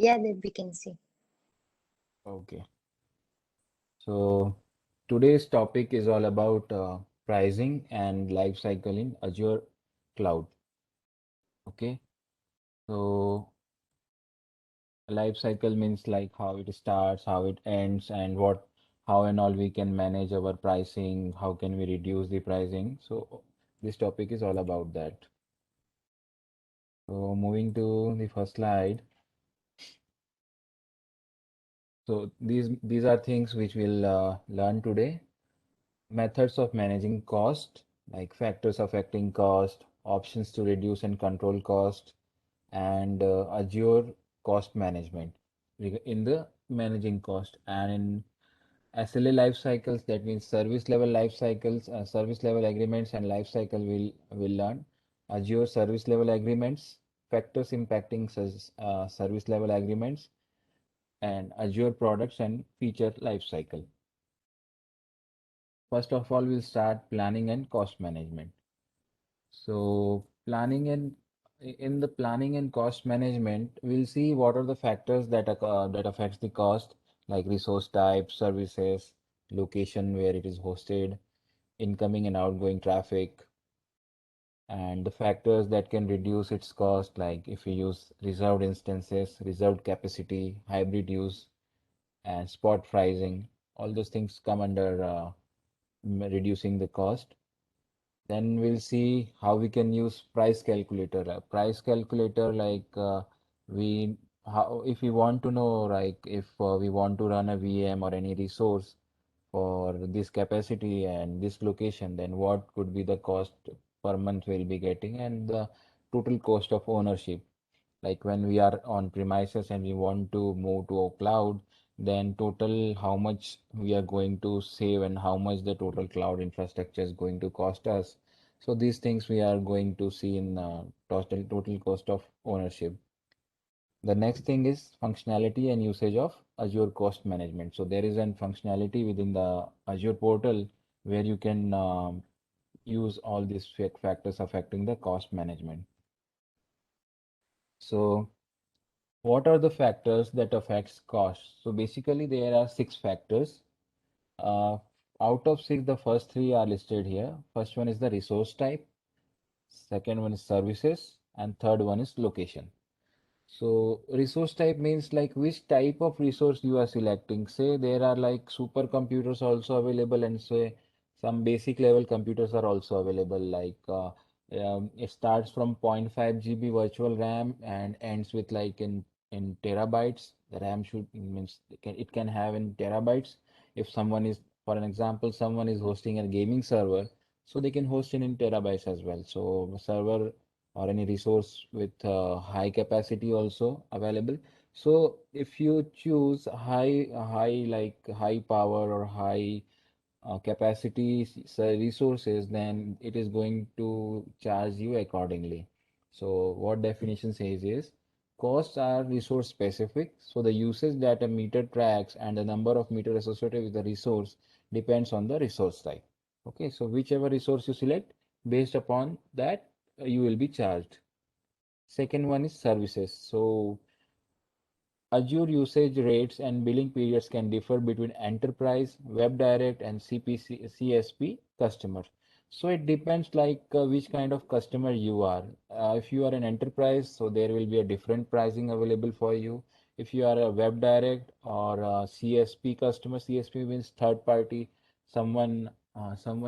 Yeah, that we can see. Okay. So today's topic is all about pricing and life cycle in Azure Cloud. Okay. So life cycle means like how it starts, how it ends, and how and all we can manage our pricing, how can we reduce the pricing. So this topic is all about that. So moving to the first slide. So these are things which we'll learn today. Methods of managing cost, like factors affecting cost, options to reduce and control cost, and Azure cost management in the managing cost. And in SLA life cycles, that means service level life cycles, service level agreements and life cycle will learn. Azure service level agreements, factors impacting service level agreements, and Azure products and feature life cycle. First of all, we'll start planning and cost management. So in the planning and cost management, we'll see what are the factors that affects the cost, like resource type, services, location where it is hosted, incoming and outgoing traffic, and the factors that can reduce its cost, like if you use reserved instances, reserved capacity, hybrid use, and spot pricing. All those things come under reducing the cost. Then we'll see how we can use price calculator. Price calculator, like we how if we want to know, like if we want to run a VM or any resource for this capacity and this location, then what could be the cost per month we'll be getting and the total cost of ownership. Like when we are on premises and we want to move to a cloud, then total how much we are going to save and how much the total cloud infrastructure is going to cost us. So these things we are going to see in total cost of ownership. The next thing is functionality and usage of Azure cost management. So there is an functionality within the Azure portal where you can use all these factors affecting the cost management. So what are the factors that affects cost? So basically there are six factors. Uh, Out of six, the first three are listed here. First one is the resource type, second one is services, and third one is location. So resource type means like which type of resource you are selecting. Say there are like supercomputers also available and say some basic level computers are also available. Like it starts from 0.5 GB virtual RAM and ends with like in terabytes. The RAM should means it can have in terabytes. If someone is, for an example, someone is hosting a gaming server, so they can host it in terabytes as well. So server or any resource with high capacity also available. So if you choose high power or high capacity resources, then it is going to charge you accordingly. So what definition says is costs are resource specific. So the usage that a meter tracks and the number of meter associated with the resource depends on the resource type. Okay, so whichever resource you select, based upon that, you will be charged. Second one is services. So Azure usage rates and billing periods can differ between enterprise, web direct, and CSP customers. So it depends like which kind of customer you are. If you are an enterprise, so there will be a different pricing available for you. If you are a web direct or a CSP customer, CSP means third party, someone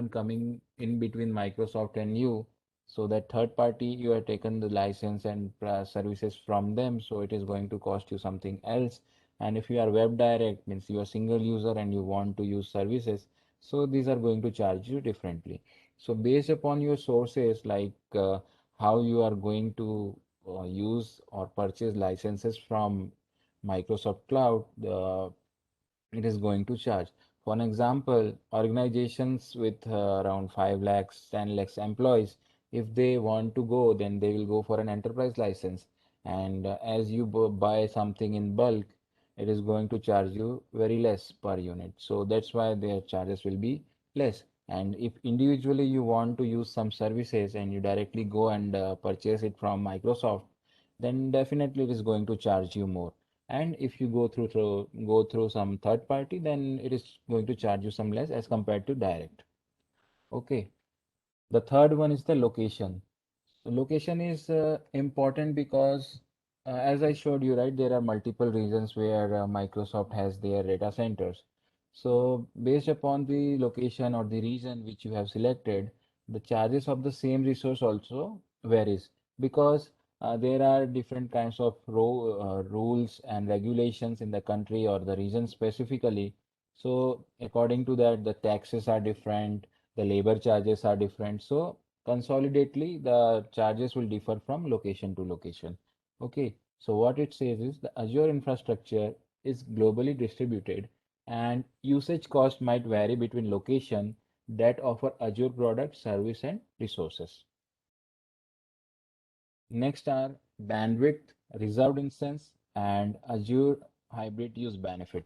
coming in between Microsoft and you. So that third party, you have taken the license and services from them, so it is going to cost you something else. And if you are web direct, means you are single user and you want to use services, so these are going to charge you differently. So based upon your sources, like how you are going to use or purchase licenses from Microsoft Cloud, it is going to charge. For an example, organizations with around 5 lakhs, 10 lakhs employees, if they want to go, then they will go for an enterprise license. And as you buy something in bulk, it is going to charge you very less per unit. So that's why their charges will be less. And if individually you want to use some services and you directly go and purchase it from Microsoft, then definitely it is going to charge you more. And if you go through some third party, then it is going to charge you some less as compared to direct. Okay. The third one is the location. So location is important because, as I showed you, right, there are multiple regions where Microsoft has their data centers. So based upon the location or the region which you have selected, the charges of the same resource also varies because there are different kinds of rules and regulations in the country or the region specifically. So according to that, the taxes are different, the labor charges are different. So consolidately, the charges will differ from location to location. Okay, so what it says is the Azure infrastructure is globally distributed and usage cost might vary between location that offer Azure product, service, and resources. Next are bandwidth, reserved instance, and Azure hybrid use benefit.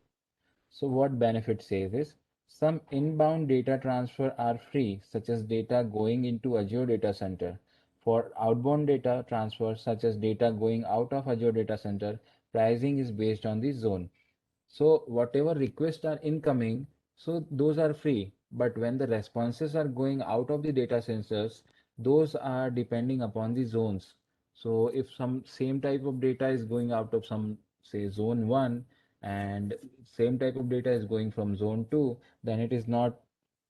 So what benefit says is some inbound data transfer are free, such as data going into Azure data center. For outbound data transfer, such as data going out of Azure data center, pricing is based on the zone. So whatever requests are incoming, so those are free. But when the responses are going out of the data centers, those are depending upon the zones. So if some same type of data is going out of some, say, zone 1 and same type of data is going from zone 2, then it is not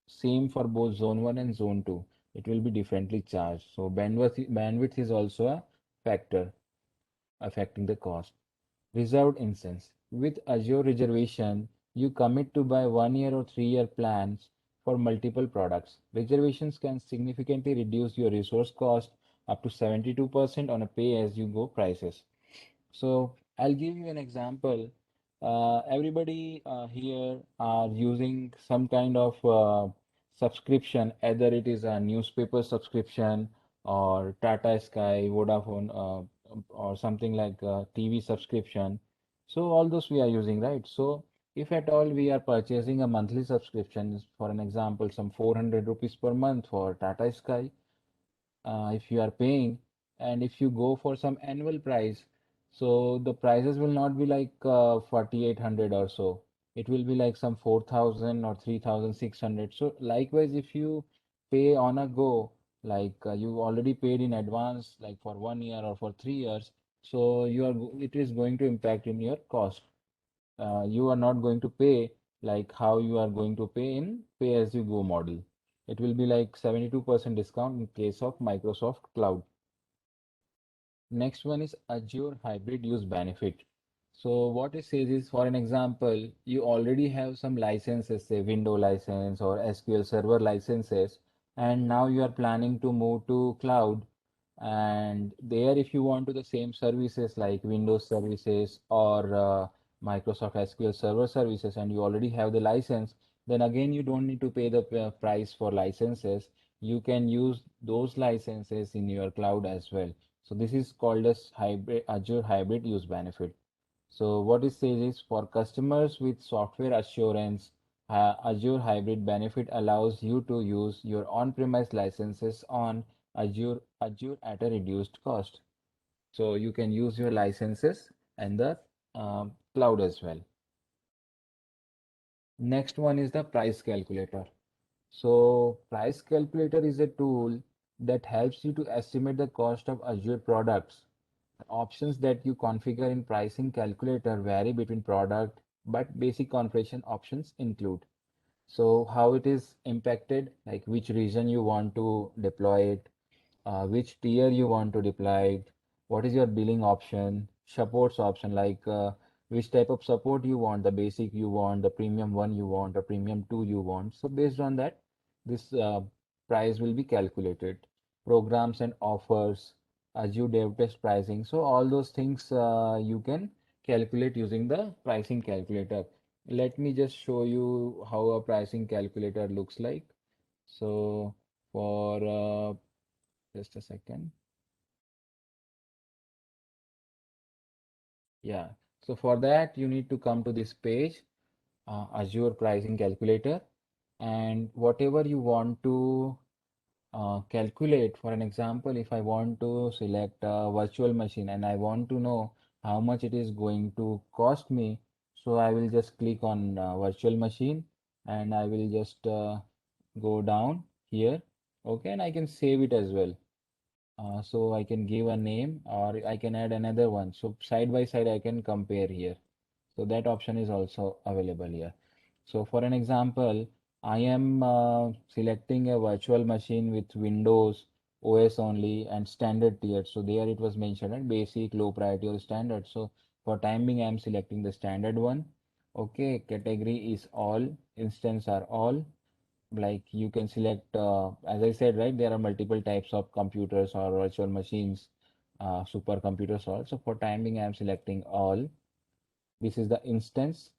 same for both zone 1 and zone 2. It will be differently charged. So bandwidth is also a factor affecting the cost. Reserved instance. With Azure reservation, you commit to buy 1 year or 3 year plans for multiple products. Reservations can significantly reduce your resource cost up to 72% on a pay-as-you-go prices. So I'll give you an example. Everybody here are using some kind of subscription, either it is a newspaper subscription or Tata Sky, Vodafone, or something like TV subscription. So all those we are using, right? So if at all we are purchasing a monthly subscription, for an example, some 400 rupees per month for Tata Sky, if you are paying, and if you go for some annual price, so the prices will not be like 4800 or so. It will be like some 4000 or 3600. So likewise, if you pay on a go, like you already paid in advance, like for 1 year or for 3 years, so it is going to impact in your cost. You are not going to pay like how you are going to pay in pay as you go model. It will be like 72% discount in case of Microsoft Cloud. Next one is Azure hybrid use benefit. So what it says is, for an example, you already have some licenses, say Windows license or SQL Server licenses, and now you are planning to move to cloud. And there, if you want to the same services like Windows services or Microsoft SQL Server services, and you already have the license, then again you don't need to pay the price for licenses. You can use those licenses in your cloud as well. So this is called as hybrid Azure hybrid use benefit. So what it says is for customers with software assurance, Azure hybrid benefit allows you to use your on-premise licenses on Azure at a reduced cost. So you can use your licenses and the cloud as well. Next one is the price calculator. So price calculator is a tool that helps you to estimate the cost of Azure products. Options that you configure in pricing calculator vary between product, but basic configuration options include. So how it is impacted, like which region you want to deploy it, which tier you want to deploy it, what is your billing option, supports option, like which type of support you want, the basic you want, the premium one you want, the premium two you want. So based on that, this price will be calculated. Programs and offers, Azure Dev Test pricing. So all those things you can calculate using the pricing calculator. Let me just show you how a pricing calculator looks like. So for just a second. Yeah. So for that, you need to come to this page, Azure Pricing Calculator, and whatever you want to calculate. For an example, if I want to select a virtual machine and I want to know how much it is going to cost me. So I will just click on virtual machine and I will just go down here. Okay, and I can save it as well. So I can give a name or I can add another one. So side by side I can compare here. So that option is also available here. So for an example, I am selecting a virtual machine with Windows OS only and standard tier. So there it was mentioned at basic, low priority or standard. So for time being, I am selecting the standard one. Okay, category is all, instance are all. Like you can select, as I said, right, there are multiple types of computers or virtual machines, supercomputers also. For time being, I am selecting all. This is the instance.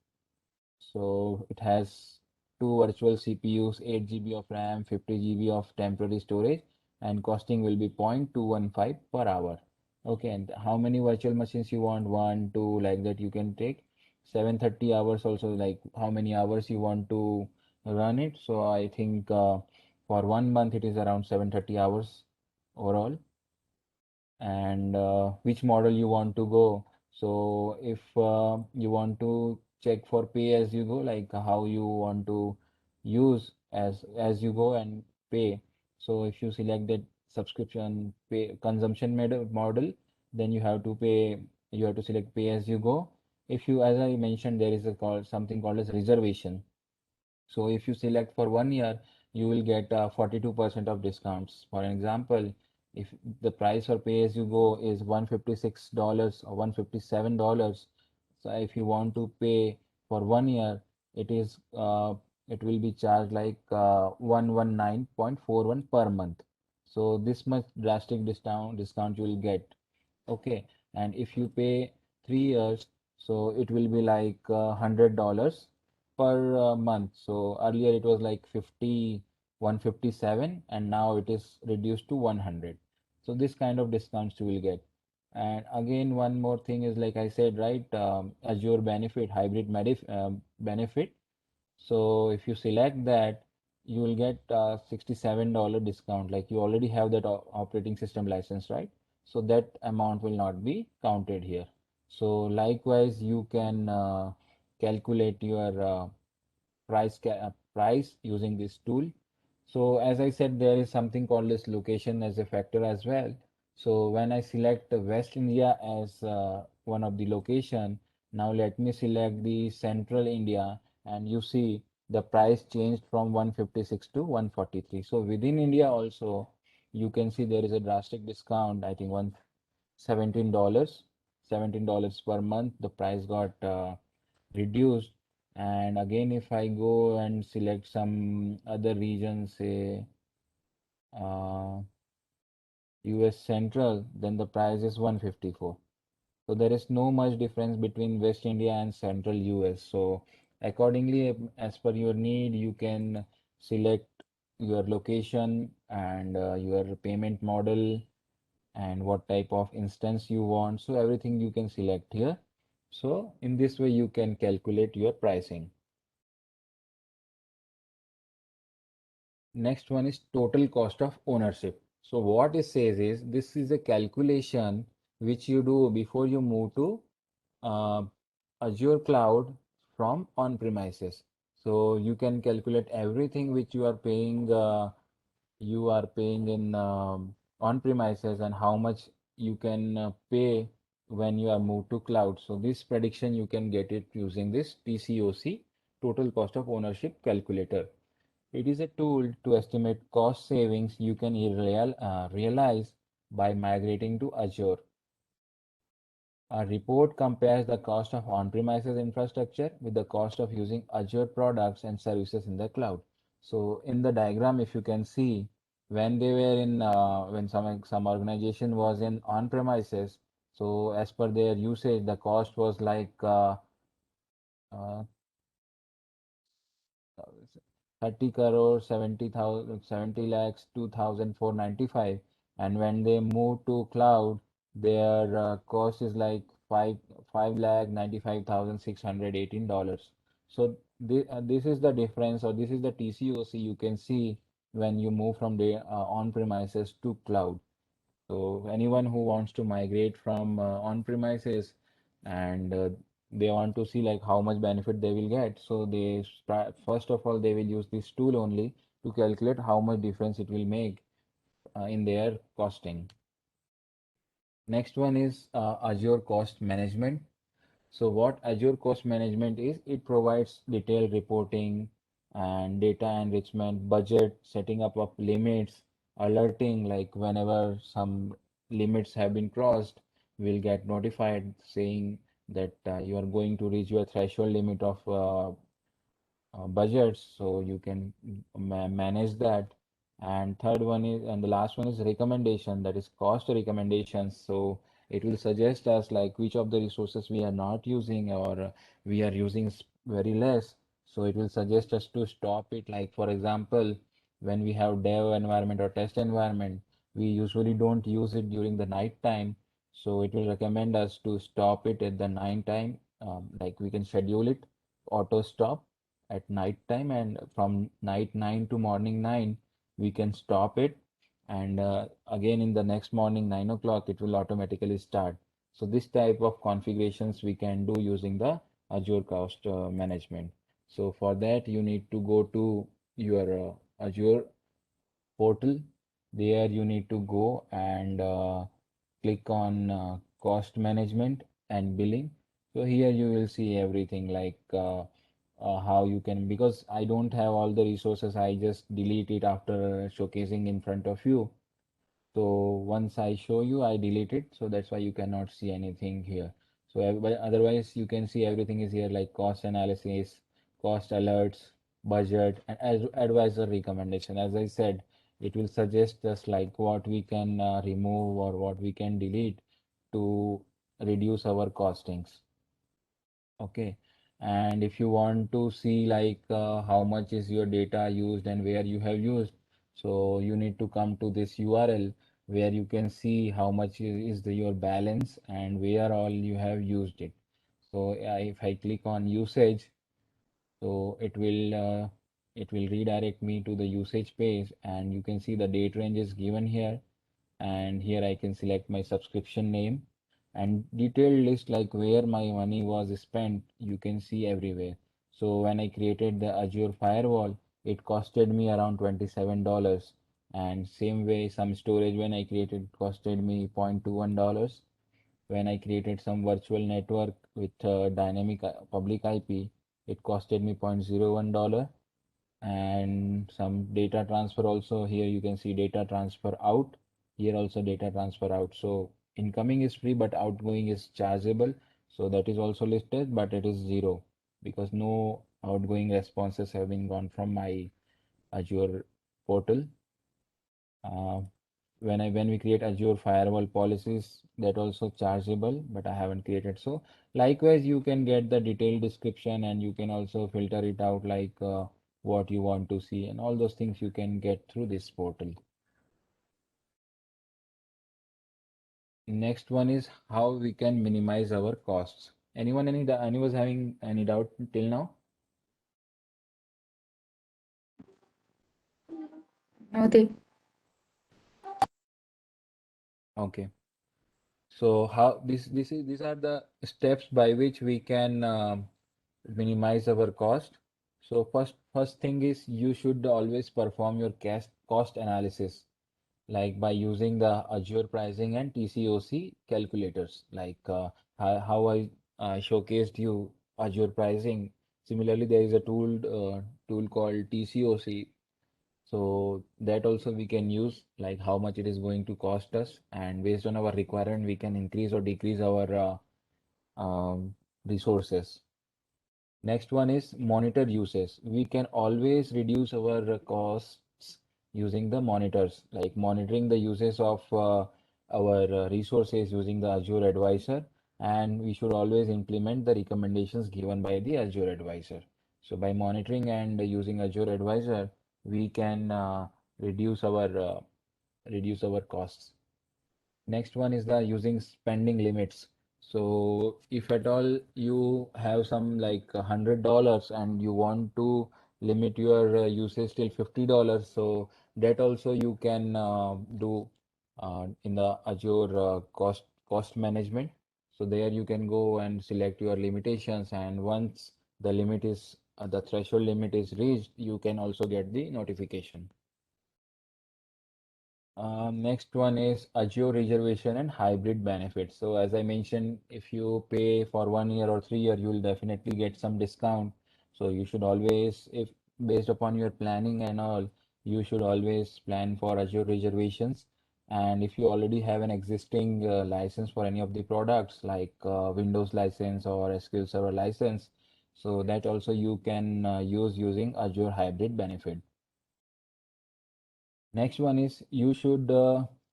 So it has two virtual CPUs, 8 GB of RAM, 50 GB of temporary storage, and costing will be 0.215 per hour. Okay, and how many virtual machines you want? One, two, like that you can take. 730 hours also, like how many hours you want to run it. So I think for 1 month it is around 730 hours overall, and which model you want to go. So if you want to check for pay as you go, like how you want to use as you go and pay. So if you select that subscription pay consumption model, then you have to select pay as you go. If you, as I mentioned, there is a called something called as reservation. So if you select for 1 year, you will get 42% of discounts. For example, if the price for pay as you go is $156 or $157, so if you want to pay for 1 year, it is it will be charged like 119.41 per month. So this much drastic discount you will get. Okay, and if you pay 3 years, so it will be like $100 per month. So earlier it was like 157, and now it is reduced to 100. So this kind of discounts you will get. And again, one more thing is like I said, right, Azure benefit, hybrid benefit. So if you select that, you will get $67 discount. Like you already have that operating system license, right? So that amount will not be counted here. So likewise, you can calculate your price using this tool. So as I said, there is something called as location as a factor as well. So when I select West India as one of the location, now let me select the Central India, and you see the price changed from 156 to 143. So within India also, you can see there is a drastic discount. I think $17, $17 per month. The price got reduced. And again, if I go and select some other region, say uh, US Central, then the price is 154. So there is no much difference between West India and Central US. So accordingly, as per your need, you can select your location and your payment model and what type of instance you want. So everything you can select here. So in this way, you can calculate your pricing. Next one is total cost of ownership. So what it says is this is a calculation which you do before you move to uh, Azure cloud from on-premises. So you can calculate everything which you are paying in on-premises and how much you can pay when you are moved to cloud. So this prediction you can get it using this TCOC, total cost of ownership calculator. It is a tool to estimate cost savings you can realize by migrating to Azure. A report compares the cost of on-premises infrastructure with the cost of using Azure products and services in the cloud. So in the diagram, if you can see, when they were in when some organization was in on-premises, so as per their usage, the cost was like uh, 30 crore 70,000 70 lakhs 2,495, and when they move to cloud their cost is like 5 lakh $95,618. So this is the difference, or this is the TCOC you can see when you move from the on premises to cloud. So anyone who wants to migrate from on premises, and they want to see like how much benefit they will get. So they first of all they will use this tool only to calculate how much difference it will make in their costing. Next one is Azure Cost Management. So what Azure Cost Management is, it provides detailed reporting and data enrichment, budget, setting up of limits, alerting like whenever some limits have been crossed, we'll get notified saying that you are going to reach your threshold limit of budgets, so you can manage that. And third one is, and the last one is recommendation, that is cost recommendations. So it will suggest us like which of the resources we are not using, or we are using very less. So it will suggest us to stop it. Like for example, when we have dev environment or test environment, we usually don't use it during the night time. So it will recommend us to stop it at the night time. Like we can schedule it auto stop at night time, and from night 9 to morning 9 we can stop it, and again in the next morning 9 o'clock it will automatically start. So this type of configurations we can do using the Azure Cost Management. So for that you need to go to your Azure portal. There you need to go and click on cost management and billing. So here you will see everything like how you can, because I don't have all the resources, I just delete it after showcasing in front of you. So once I show you, I delete it. So that's why you cannot see anything here. So but otherwise you can see everything is here, like cost analysis, cost alerts, budget, and as advisor recommendation. As I said, it will suggest us like what we can remove or what we can delete to reduce our costings. Okay. And if you want to see like how much is your data used and where you have used, so you need to come to this URL where you can see how much is your balance and where all you have used it. So if I click on usage, so it will redirect me to the usage page, and you can see the date range is given here, and here I can select my subscription name, and detailed list like where my money was spent you can see everywhere. So when I created the Azure firewall, it costed me around $27, and same way some storage when I created costed me $0.21. When I created some virtual network with dynamic public IP, it costed me $0.01. And some data transfer also, here you can see data transfer out, here also data transfer out. So incoming is free but outgoing is chargeable, so that is also listed, but it is zero because no outgoing responses have been gone from my Azure portal. uh, when we create Azure firewall policies, that also chargeable, but I haven't created. So likewise, you can get the detailed description, and you can also filter it out like what you want to see, and all those things you can get through this portal. Next one is how we can minimize our costs. Anyone was having any doubt till now? Okay. Okay. So how these are the steps by which we can minimize our cost. So first thing is you should always perform your cost analysis, like by using the Azure pricing and TCOC calculators, like how I showcased you Azure pricing. Similarly, there is a tool called TCOC. So that also we can use, like how much it is going to cost us, and based on our requirement, we can increase or decrease our resources. Next one is monitor usage. We can always reduce our costs using the monitors, like monitoring the uses of our resources using the Azure Advisor, and we should always implement the recommendations given by the Azure Advisor. So by monitoring and using Azure Advisor, we can reduce our costs. Next one is the using spending limits. So if at all you have some like $100 and you want to limit your usage till $50, so that also you can do in the Azure cost management. So there you can go and select your limitations, and once the threshold limit is reached, you can also get the notification. Next one is Azure reservation and hybrid benefits. So as I mentioned, if you pay for 1 year or 3 year, you will definitely get some discount. So you should always, if based upon your planning and all, you should always plan for Azure reservations. And if you already have an existing license for any of the products like Windows license or SQL Server license, so that also you can use using Azure hybrid benefit. Next one is you should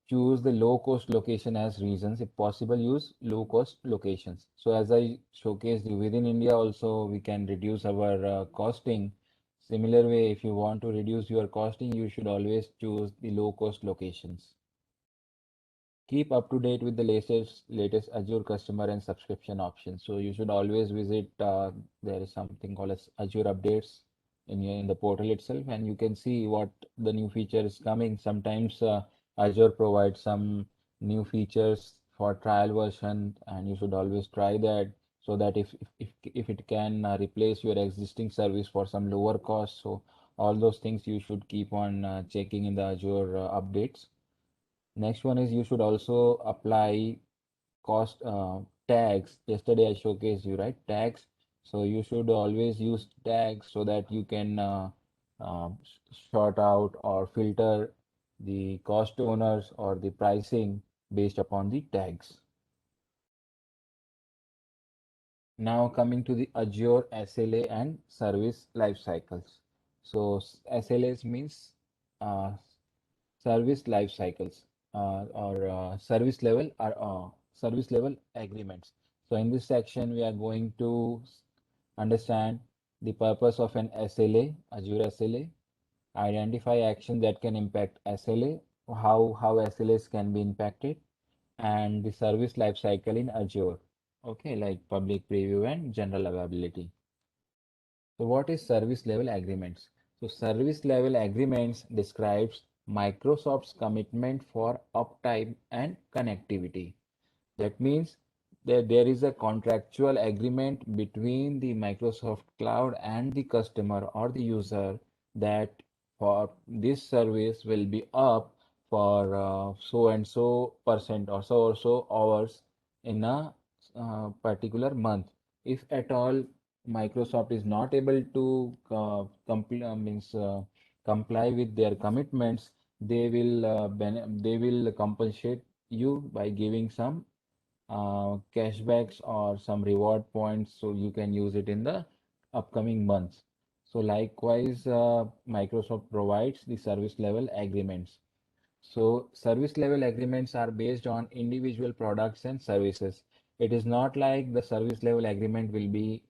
choose the low cost location as reasons. If possible, use low cost locations. So as I showcased you within India also, we can reduce our costing. Similar way, if you want to reduce your costing, you should always choose the low cost locations. Keep up to date with the latest Azure customer and subscription options. So you should always visit. There is something called as Azure updates in the portal itself, and you can see what the new feature is coming. Sometimes Azure provides some new features for trial version, and you should always try that so that if it can replace your existing service for some lower cost. So all those things you should keep on checking in the Azure updates. Next one is you should also apply cost tags. Yesterday I showcased you, right? Tags. So you should always use tags so that you can sort out or filter the cost owners or the pricing based upon the tags. Now coming to the Azure SLA and service life cycles. So SLAs means uh, service life cycles or service level agreements. So in this section, we are going to understand the purpose of an SLA, Azure SLA, identify actions that can impact SLA, how SLAs can be impacted, and the service life cycle in Azure. Okay, like public preview and general availability. So what is service level agreements? So service level agreements describes Microsoft's commitment for uptime and connectivity. That means that there is a contractual agreement between the Microsoft Cloud and the customer or the user that for this service will be up for so and so percent or so hours in a particular month. If at all Microsoft is not able to comply with their commitments, they will compensate you by giving some cashbacks or some reward points so you can use it in the upcoming months. So likewise, Microsoft provides the service level agreements. So service level agreements are based on individual products and services. It is not like the service level agreement will be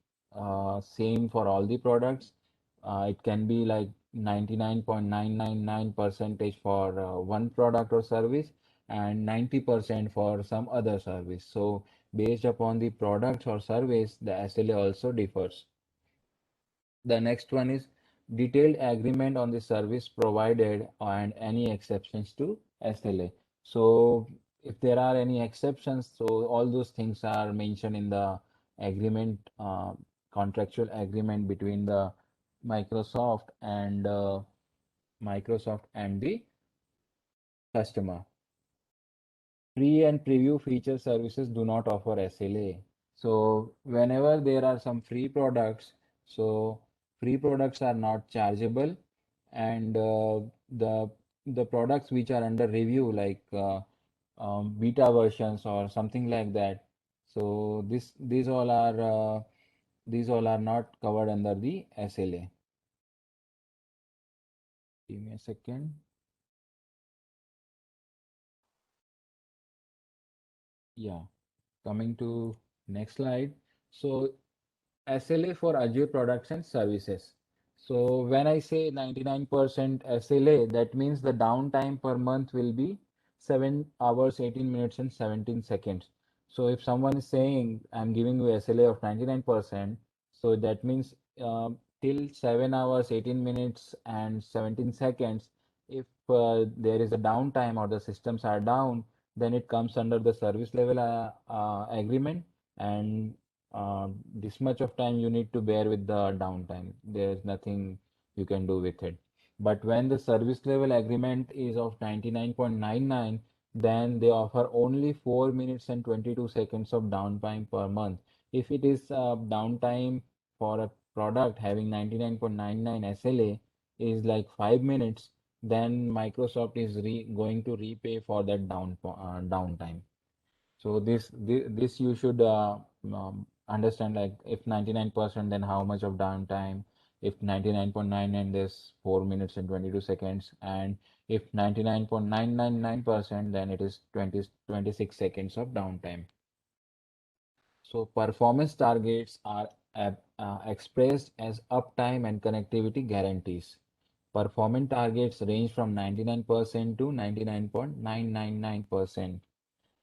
same for all the products. It can be like 99.999 percentage for one product or service and 90% for some other service. So based upon the products or service, the SLA also differs. The next one is detailed agreement on the service provided and any exceptions to SLA. So if there are any exceptions, so all those things are mentioned in the agreement, contractual agreement between the Microsoft and the customer. Free and preview feature services do not offer SLA. So whenever there are some free products, so free products are not chargeable, and the the products which are under review, like beta versions or something like that. So these all are not covered under the SLA. Give me a second. Yeah, coming to next slide. So SLA for Azure products and services. So when I say 99% SLA, that means the downtime per month will be 7 hours, 18 minutes, and 17 seconds. So if someone is saying I'm giving you SLA of 99%, so that means till 7 hours, 18 minutes, and 17 seconds, if there is a downtime or the systems are down, then it comes under the service level agreement, and this much of time you need to bear with the downtime. There's nothing you can do with it. But when the service level agreement is of 99.99, then they offer only 4 minutes and 22 seconds of downtime per month. If it is downtime for a product having 99.99 SLA is like 5 minutes, then Microsoft is going to repay for that downtime. So this you should understand, like if 99%, then how much of downtime? If 99.99, there's 4 minutes and 22 seconds, and if 99.999%, then it is 26 seconds of downtime. So performance targets are expressed as uptime and connectivity guarantees. Performance targets range from 99% to 99.999%.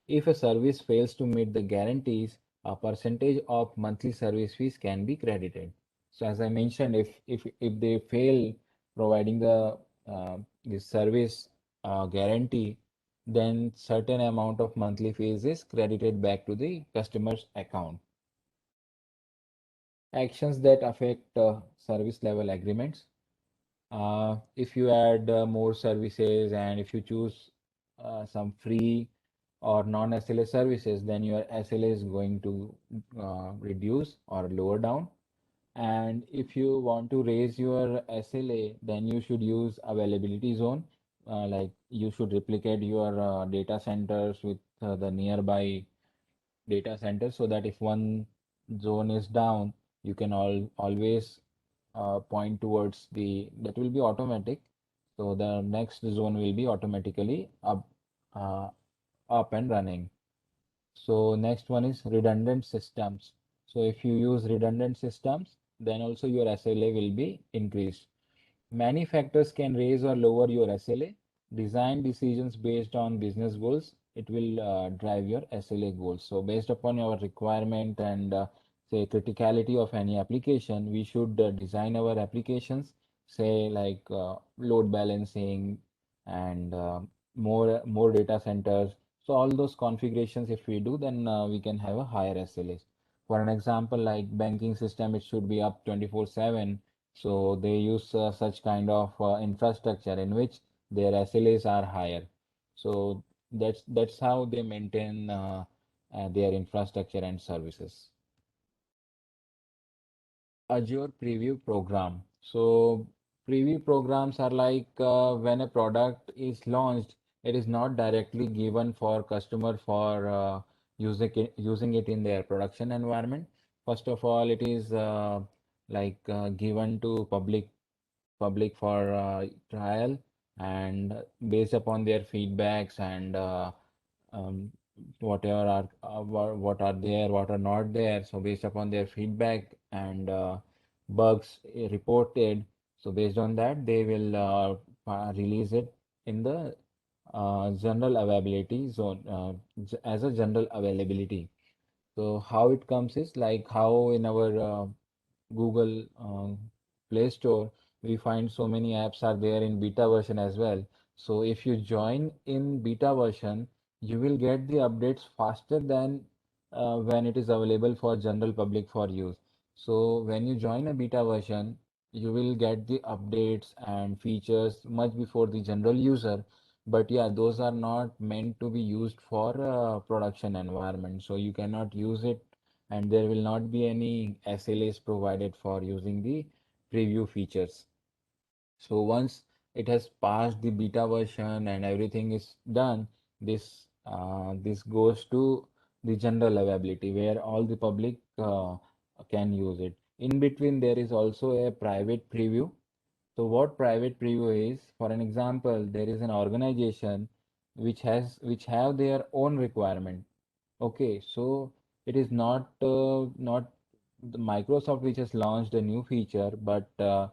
If a service fails to meet the guarantees, a percentage of monthly service fees can be credited. So as I mentioned, if they fail providing the service guarantee, then certain amount of monthly fees is credited back to the customer's account. Actions that affect service level agreements. If you add more services and if you choose some free or non-SLA services, then your SLA is going to reduce or lower down. And if you want to raise your SLA, then you should use availability zone. Like you should replicate your data centers with the nearby data centers so that if one zone is down, you can always point towards that will be automatic. So the next zone will be automatically uh, up and running. So next one is redundant systems. So if you use redundant systems, then also your SLA will be increased. Many factors can raise or lower your SLA. Design decisions based on business goals, it will drive your SLA goals. So based upon your requirement and say criticality of any application, we should design our applications, say like load balancing and more data centers. So all those configurations, if we do, then we can have a higher SLAs. For an example, like banking system, it should be up 24/7, so they use such kind of infrastructure in which their SLAs are higher. So that's how they maintain their infrastructure and services. Azure Preview Program. So preview programs are like when a product is launched, it is not directly given for customer for using it in their production environment. First of all, it is like given to public for trial, and based upon their feedbacks and um, whatever are what are there, what are not there. So based upon their feedback and bugs reported, so based on that, they will release it in the general availability zone as a general availability. So how it comes is like how in our Google Play Store, we find so many apps are there in beta version as well. So if you join in beta version, you will get the updates faster than when it is available for general public for use. So when you join a beta version, you will get the updates and features much before the general user. But yeah, those are not meant to be used for production environment. So you cannot use it, and there will not be any SLAs provided for using the preview features. So once it has passed the beta version and everything is done, this goes to the general availability where all the public can use it. In between, there is also a private preview. So what private preview is, for an example, there is an organization which have their own requirement. Okay, so it is not the Microsoft which has launched a new feature, but a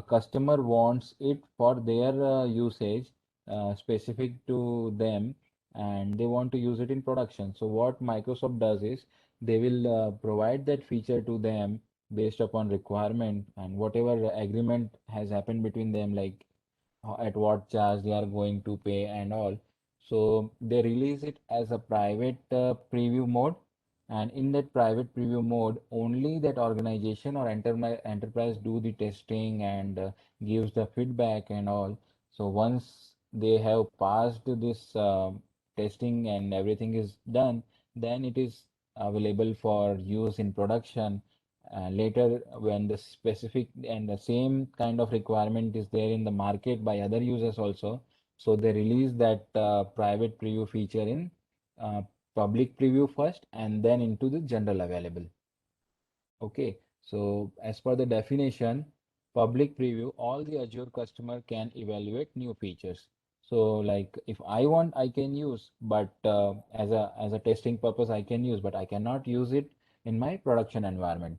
customer wants it for their usage, specific to them, and they want to use it in production. So what Microsoft does is they will provide that feature to them based upon requirement and whatever agreement has happened between them, like at what charge they are going to pay and all. So they release it as a private preview mode, and in that private preview mode, only that organization or enterprise do the testing and gives the feedback and all. So once they have passed this testing and everything is done, then it is available for use in production. Later, when the specific and the same kind of requirement is there in the market by other users also, so they release that private preview feature in uh, public preview first and then into the general available. Okay, so as per the definition, public preview, all the Azure customer can evaluate new features. So like if I want, I can use, but as a testing purpose, I can use, but I cannot use it in my production environment.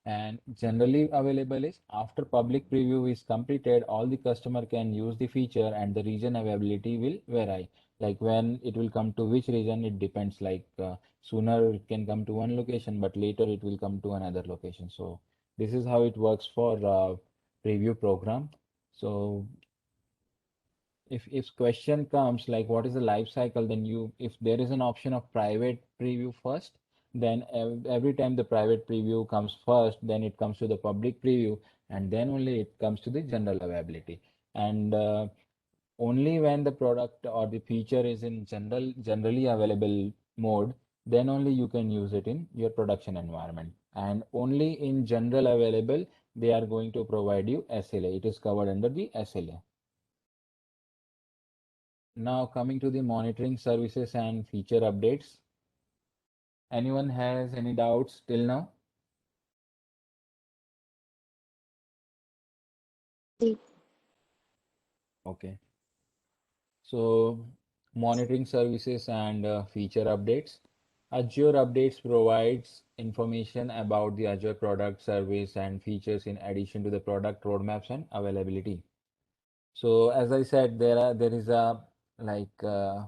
And generally available is after public preview is completed, all the customer can use the feature and the region availability will vary. Like when it will come to which region, it depends. Like sooner it can come to one location, but later it will come to another location. So this is how it works for preview program. So if question comes like what is the life cycle, then you if there is an option of private preview first, then every time the private preview comes first, then it comes to the public preview, and then only it comes to the general availability. And only when the product or the feature is in generally available mode, then only you can use it in your production environment. And only in general available, they are going to provide you SLA. It is covered under the SLA. Now coming to the monitoring services and feature updates. Anyone has any doubts till now? Okay. So monitoring services and feature updates. Azure Updates provides information about the Azure product, service, and features in addition to the product roadmaps and availability. So as I said, there is a like uh,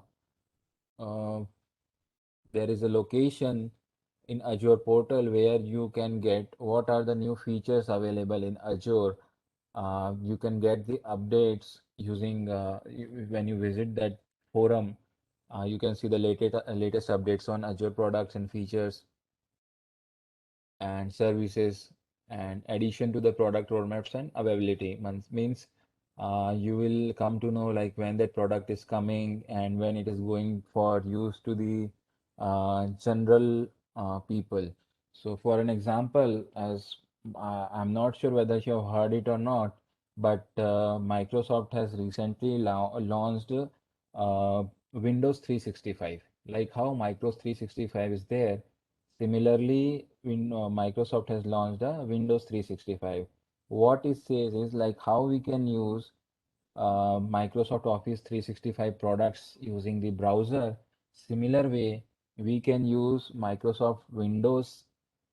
there is a location in Azure portal where you can get what are the new features available in Azure. You can get the updates using when you visit that forum. You can see the latest updates on Azure products and features and services and addition to the product roadmaps and availability means you will come to know like when that product is coming and when it is going for use to the general people. So for an example, as I'm not sure whether you have heard it or not, but Microsoft has recently launched Windows 365. Like how Microsoft 365 is there, similarly, Microsoft has launched a Windows 365. What it says is like how we can use Microsoft Office 365 products using the browser. Similar way, we can use Microsoft Windows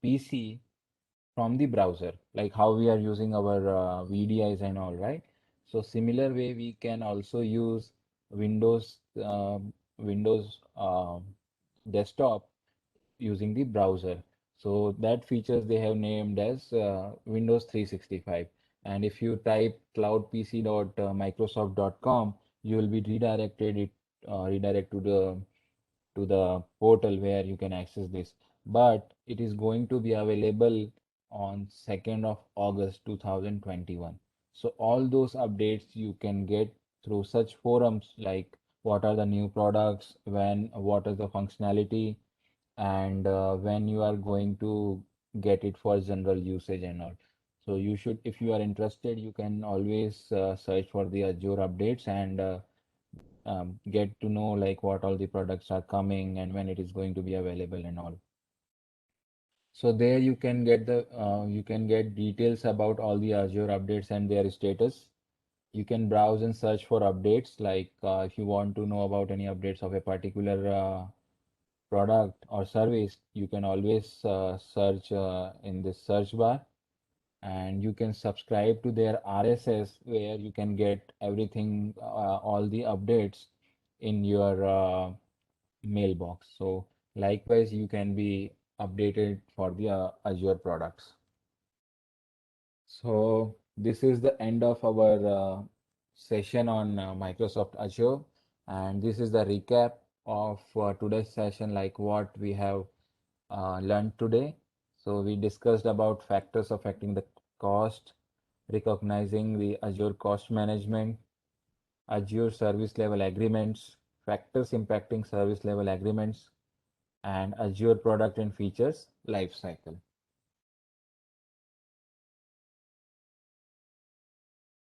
PC from the browser, like how we are using our VDIs and all, right? So similar way, we can also use Windows Windows desktop using the browser. So that features they have named as Windows 365. And if you type cloudpc.microsoft.com, you will be redirect to the portal where you can access this. But it is going to be available on 2nd of August 2021. So all those updates you can get through such forums like what are the new products, what is the functionality, and when you are going to get it for general usage and all. So you should, if you are interested, you can always search for the Azure updates and get to know like what all the products are coming and when it is going to be available and all. So there you can get details about all the Azure updates and their status. You can browse and search for updates like if you want to know about any updates of a particular product or service, you can always search in this search bar, and you can subscribe to their RSS where you can get everything, all the updates in your mailbox. So likewise, you can be updated for the Azure products. So this is the end of our session on Microsoft Azure. And this is the recap of today's session, like what we have learned today. So we discussed about factors affecting the cost, recognizing the Azure cost management, Azure service level agreements, factors impacting service level agreements, and Azure product and features lifecycle.